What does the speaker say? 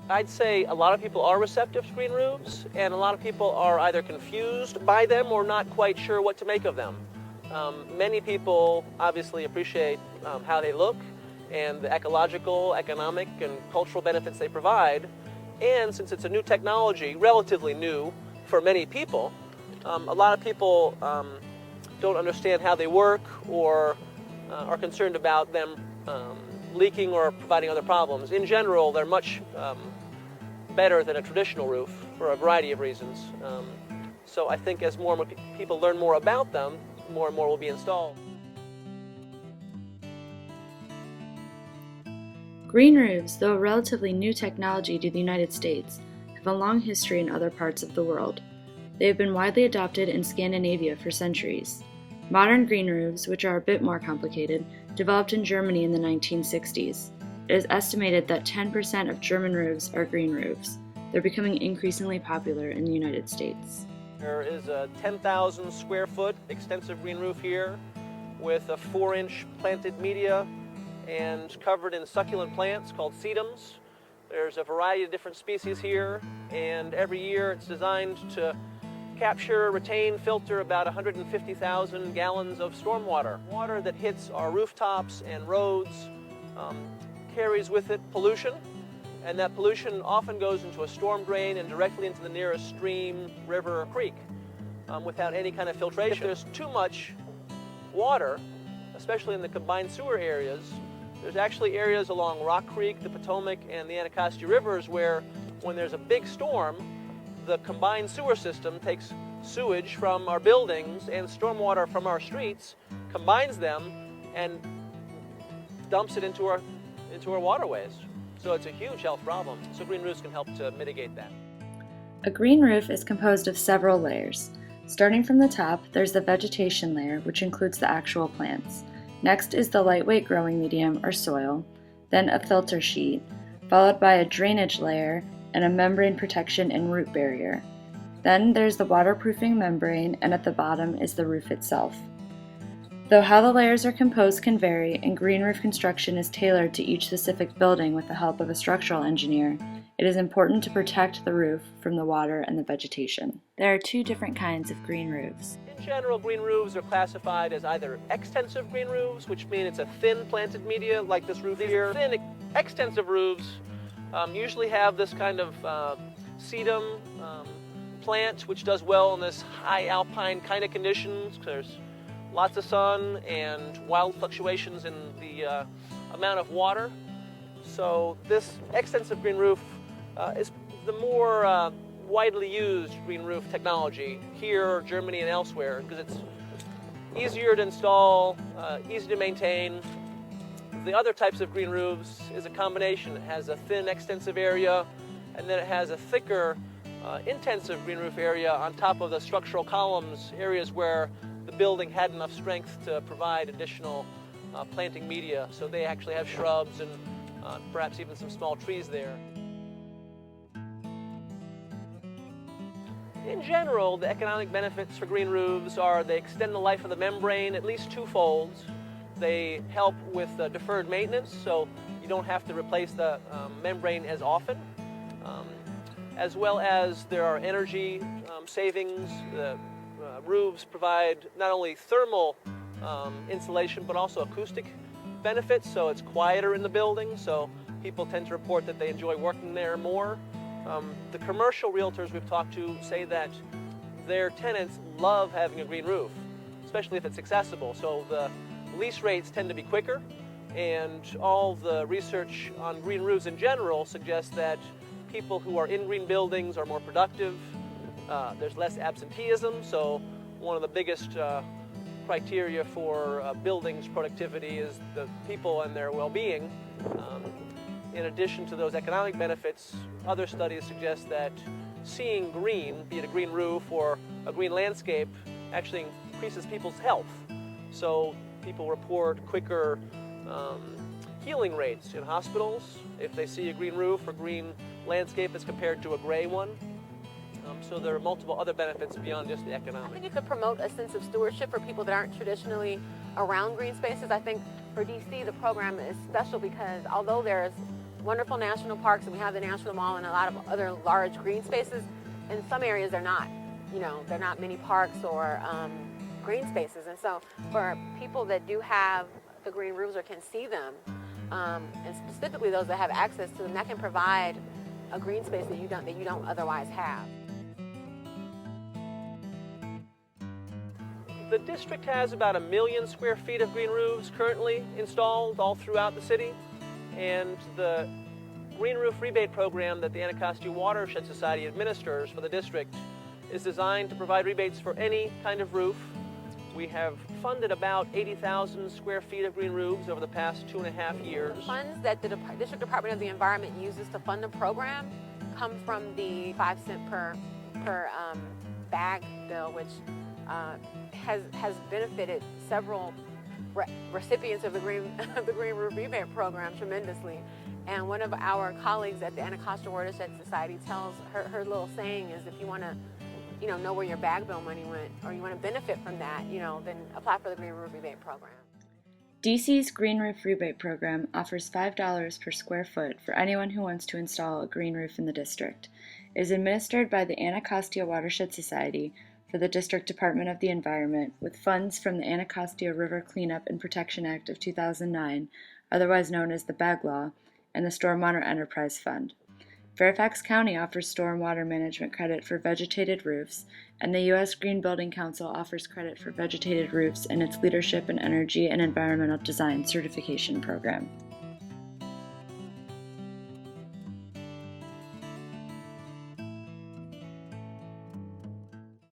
I'd say a lot of people are receptive to green roofs, and a lot of people are either confused by them or not quite sure what to make of them. Many people obviously appreciate how they look and the ecological, economic, and cultural benefits they provide. And since it's a new technology, relatively new for many people, a lot of people don't understand how they work or are concerned about them leaking or providing other problems. In general, they're much better than a traditional roof for a variety of reasons. So I think as more and more people learn more about them, more and more will be installed. Green roofs, though a relatively new technology to the United States, have a long history in other parts of the world. They have been widely adopted in Scandinavia for centuries. Modern green roofs, which are a bit more complicated, developed in Germany in the 1960s. It is estimated that 10% of German roofs are green roofs. They're becoming increasingly popular in the United States. There is a 10,000 square foot extensive green roof here with a 4-inch planted media and covered in succulent plants called sedums. There's a variety of different species here, and every year it's designed to capture, retain, filter about 150,000 gallons of stormwater. Water that hits our rooftops and roads carries with it pollution, and that pollution often goes into a storm drain and directly into the nearest stream, river, or creek without any kind of filtration. If there's too much water, especially in the combined sewer areas, there's actually areas along Rock Creek, the Potomac, and the Anacostia Rivers where when there's a big storm, the combined sewer system takes sewage from our buildings and stormwater from our streets, combines them, and dumps it into our waterways. So it's a huge health problem. So green roofs can help to mitigate that. A green roof is composed of several layers. Starting from the top, there's the vegetation layer, which includes the actual plants. Next is the lightweight growing medium, or soil, then a filter sheet, followed by a drainage layer and a membrane protection and root barrier. Then there's the waterproofing membrane, and at the bottom is the roof itself. Though how the layers are composed can vary, and green roof construction is tailored to each specific building with the help of a structural engineer, it is important to protect the roof from the water and the vegetation. There are two different kinds of green roofs. In general, green roofs are classified as either extensive green roofs, which mean it's a thin planted media like this roof here. Thin extensive roofs usually have this kind of sedum plant, which does well in this high alpine kind of conditions. There's lots of sun and wild fluctuations in the amount of water. So this extensive green roof is the more widely used green roof technology here, Germany, and elsewhere, because it's easier to install, easy to maintain. The other types of green roofs is a combination. It has a thin, extensive area, and then it has a thicker, intensive green roof area on top of the structural columns, areas where the building had enough strength to provide additional planting media. So they actually have shrubs and perhaps even some small trees there. In general, the economic benefits for green roofs are they extend the life of the membrane at least twofold. They help with deferred maintenance, so you don't have to replace the membrane as often. As well as there are energy savings. The roofs provide not only thermal insulation but also acoustic benefits, so it's quieter in the building, so people tend to report that they enjoy working there more. The commercial realtors we've talked to say that their tenants love having a green roof, especially if it's accessible. So the lease rates tend to be quicker, and all the research on green roofs in general suggests that people who are in green buildings are more productive. There's less absenteeism, so one of the biggest criteria for buildings productivity is the people and their well-being. In addition to those economic benefits, other studies suggest that seeing green, be it a green roof or a green landscape, actually increases people's health. So people report quicker healing rates in hospitals if they see a green roof or green landscape as compared to a gray one. So there are multiple other benefits beyond just the economic. I think it could promote a sense of stewardship for people that aren't traditionally around green spaces. I think for DC, the program is special because although there's wonderful national parks and we have the National Mall and a lot of other large green spaces, in some areas they're not. You know, they're not many parks or green spaces. And so for people that do have the green roofs or can see them, and specifically those that have access to them, that can provide a green space that you don't otherwise have. The district has about 1 million square feet of green roofs currently installed all throughout the city, and the green roof rebate program that the Anacostia Watershed Society administers for the district is designed to provide rebates for any kind of roof. We have funded about 80,000 square feet of green roofs over the past 2.5 years. The funds that the District Department of the Environment uses to fund the program come from the 5 cent per bag bill, which has benefited several recipients of the green roof rebate program tremendously. And one of our colleagues at the Anacostia Watershed Society tells her little saying is, if you want to know where your bag bill money went, or you want to benefit from that, then apply for the Green Roof Rebate Program. DC's Green Roof Rebate Program offers $5 per square foot for anyone who wants to install a green roof in the district. It is administered by the Anacostia Watershed Society for the District Department of the Environment with funds from the Anacostia River Cleanup and Protection Act of 2009, otherwise known as the BAG Law, and the Stormwater Enterprise Fund. Fairfax County offers stormwater management credit for vegetated roofs, and the U.S. Green Building Council offers credit for vegetated roofs in its Leadership in Energy and Environmental Design certification program.